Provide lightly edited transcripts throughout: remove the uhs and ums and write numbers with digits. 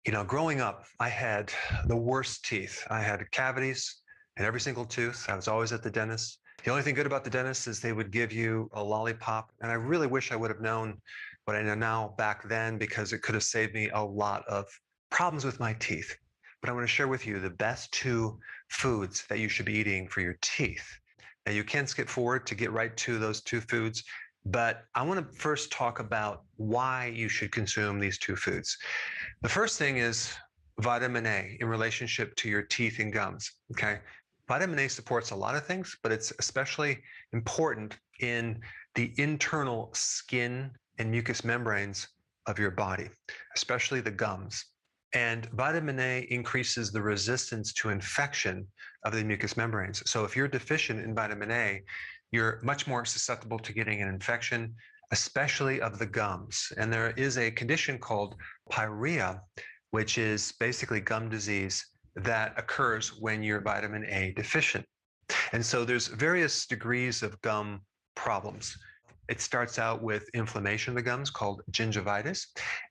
You know, growing up, I had the worst teeth. I had cavities in every single tooth. I was always at the dentist. The only thing good about the dentist is they would give you a lollipop. And I really wish I would have known what I know now back then, because it could have saved me a lot of problems with my teeth. But I want to share with you the best two foods that you should be eating for your teeth. Now, you can skip forward to get right to those two foods, but I want to first talk about why you should consume these two foods. The first thing is vitamin A in relationship to your teeth and gums, okay? Vitamin A supports a lot of things, but it's especially important in the internal skin and mucous membranes of your body, especially the gums. And vitamin A increases the resistance to infection of the mucous membranes. So if you're deficient in vitamin A, you're much more susceptible to getting an infection, especially of the gums. And there is a condition called pyorrhea, which is basically gum disease that occurs when you're vitamin A deficient. And so there's various degrees of gum problems. It starts out with inflammation of the gums called gingivitis,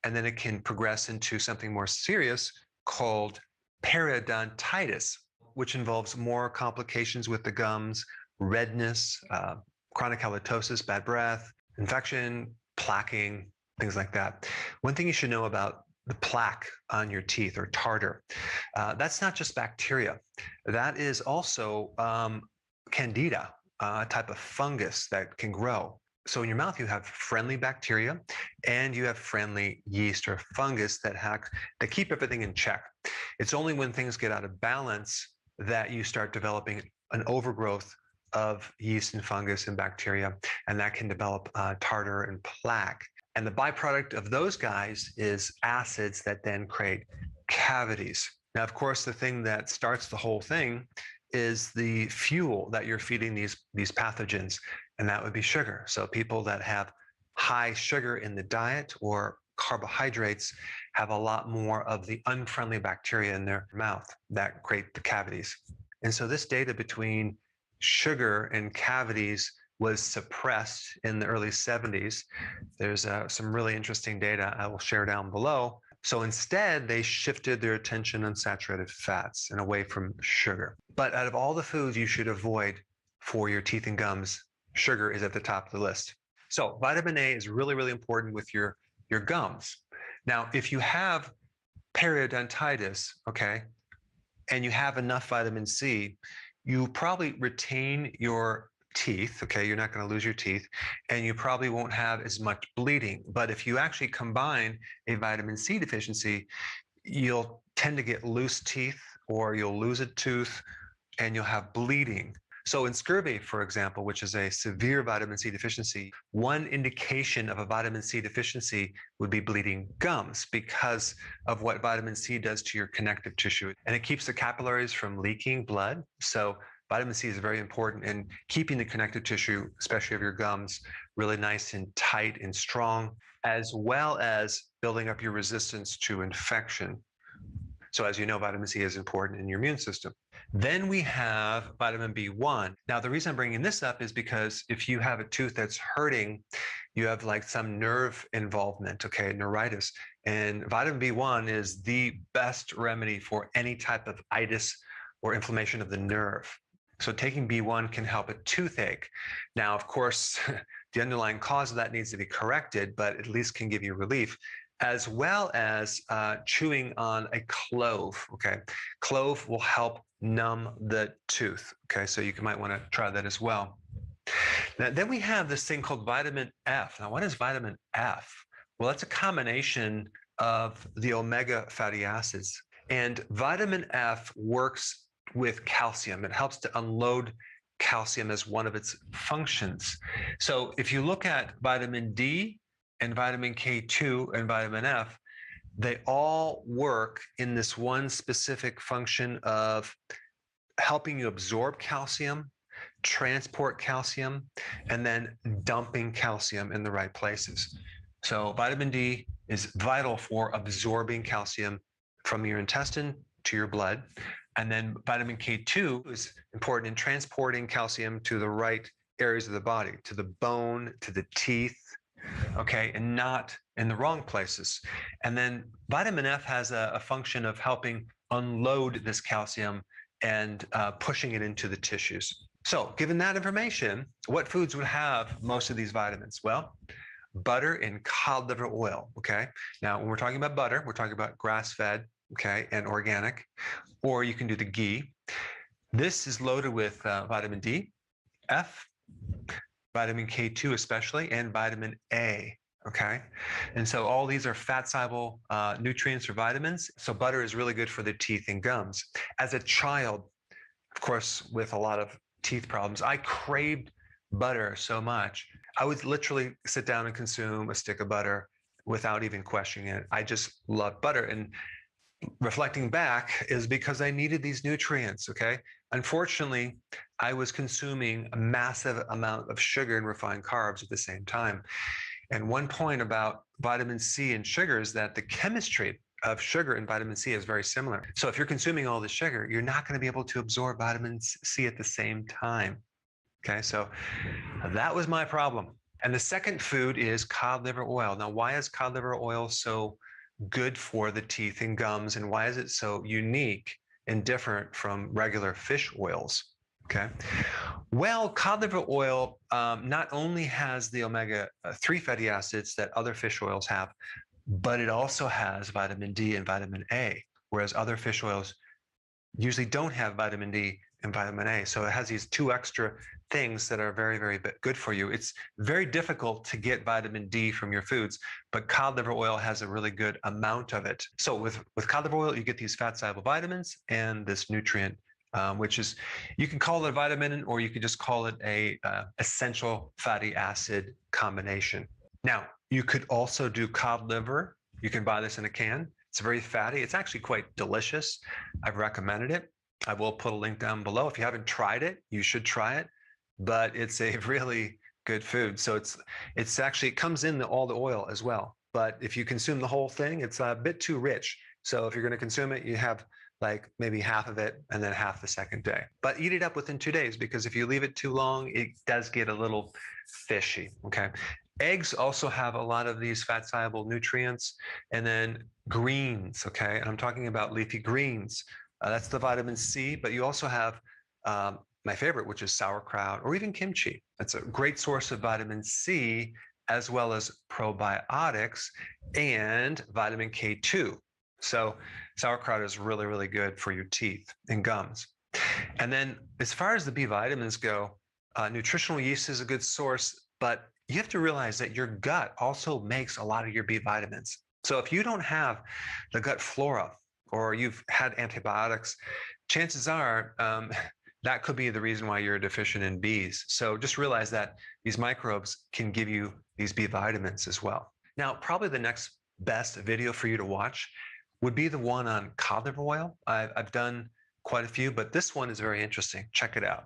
and then it can progress into something more serious called periodontitis, which involves more complications with the gums, redness, chronic halitosis, bad breath, infection, plaquing, things like that. One thing you should know about the plaque on your teeth, or tartar, that's not just bacteria. That is also candida, a type of fungus that can grow. So in your mouth, you have friendly bacteria and you have friendly yeast or fungus that keep everything in check. It's only when things get out of balance that you start developing an overgrowth of yeast and fungus and bacteria, and that can develop tartar and plaque. And the byproduct of those guys is acids that then create cavities. Now, of course, the thing that starts the whole thing is the fuel that you're feeding these pathogens, and that would be sugar. So people that have high sugar in the diet or carbohydrates have a lot more of the unfriendly bacteria in their mouth that create the cavities. And so this data between sugar and cavities was suppressed in the early 70s. There's some really interesting data I will share down below. So instead, they shifted their attention on saturated fats and away from sugar. But out of all the foods you should avoid for your teeth and gums, sugar is at the top of the list. So vitamin A is really, really important with your gums. Now, if you have periodontitis, okay, and you have enough vitamin C, you probably retain your teeth, okay, you're not going to lose your teeth, and you probably won't have as much bleeding. But if you actually combine a vitamin C deficiency, you'll tend to get loose teeth, or you'll lose a tooth and you'll have bleeding. So in scurvy, for example, which is a severe vitamin C deficiency, one indication of a vitamin C deficiency would be bleeding gums, because of what vitamin C does to your connective tissue. And it keeps the capillaries from leaking blood. So vitamin C is very important in keeping the connective tissue, especially of your gums, really nice and tight and strong, as well as building up your resistance to infection. So as you know, vitamin C is important in your immune system. Then we have vitamin B1. Now, the reason I'm bringing this up is because if you have a tooth that's hurting, you have like some nerve involvement, okay, neuritis. And vitamin B1 is the best remedy for any type of itis or inflammation of the nerve. So taking B1 can help a toothache. Now, of course, the underlying cause of that needs to be corrected, but at least can give you relief, as well as chewing on a clove, okay? Clove will help numb the tooth, okay? So you might want to try that as well. Now, then we have this thing called vitamin F. Now, what is vitamin F? Well, it's a combination of the omega fatty acids. And vitamin F works with calcium. It helps to unload calcium as one of its functions. So if you look at vitamin D and vitamin K2 and vitamin F, they all work in this one specific function of helping you absorb calcium, transport calcium, and then dumping calcium in the right places. So vitamin D is vital for absorbing calcium from your intestine to your blood. And then vitamin K2 is important in transporting calcium to the right areas of the body, to the bone, to the teeth, okay, and not in the wrong places. And then vitamin F has a function of helping unload this calcium and pushing it into the tissues. So given that information, what foods would have most of these vitamins? Well, butter and cod liver oil, okay? Now, when we're talking about butter, we're talking about grass-fed, okay, and organic, or you can do the ghee. This is loaded with vitamin D, F, vitamin K2 especially, and vitamin A, okay? And so all these are fat-soluble nutrients or vitamins. So butter is really good for the teeth and gums. As a child, of course, with a lot of teeth problems, I craved butter so much. I would literally sit down and consume a stick of butter without even questioning it. I just love butter. And reflecting back is because I needed these nutrients, okay? Unfortunately, I was consuming a massive amount of sugar and refined carbs at the same time. And one point about vitamin C and sugar is that the chemistry of sugar and vitamin C is very similar. So if you're consuming all the sugar, you're not going to be able to absorb vitamin C at the same time. Okay, so that was my problem. And the second food is cod liver oil. Now, why is cod liver oil so good for the teeth and gums, and why is it so unique and different from regular fish oils? Okay, well, cod liver oil not only has the omega-3 fatty acids that other fish oils have, but it also has vitamin D and vitamin A, whereas other fish oils usually don't have vitamin D and vitamin A. So it has these two extra things that are very, very good for you. It's very difficult to get vitamin D from your foods, but cod liver oil has a really good amount of it. So with cod liver oil, you get these fat-soluble vitamins and this nutrient, which is, you can call it a vitamin, or you could just call it a essential fatty acid combination. Now, you could also do cod liver. You can buy this in a can. It's very fatty. It's actually quite delicious. I've recommended it. I will put a link down below. If you haven't tried it, you should try it. But it's a really good food. So it's actually, it comes in all the oil as well. But if you consume the whole thing, it's a bit too rich. So if you're going to consume it, you have like maybe half of it and then half the second day. But eat it up within 2 days, because if you leave it too long, it does get a little fishy, okay? Eggs also have a lot of these fat-soluble nutrients. And then greens, okay? And I'm talking about leafy greens. That's the vitamin C, but you also have my favorite, which is sauerkraut or even kimchi. That's a great source of vitamin C, as well as probiotics and vitamin K2. So sauerkraut is really, really good for your teeth and gums. And then as far as the B vitamins go, nutritional yeast is a good source, but you have to realize that your gut also makes a lot of your B vitamins. So if you don't have the gut flora, or you've had antibiotics, chances are that could be the reason why you're deficient in Bs. So just realize that these microbes can give you these B vitamins as well. Now, probably the next best video for you to watch would be the one on cod liver oil. I've done quite a few, but this one is very interesting. Check it out.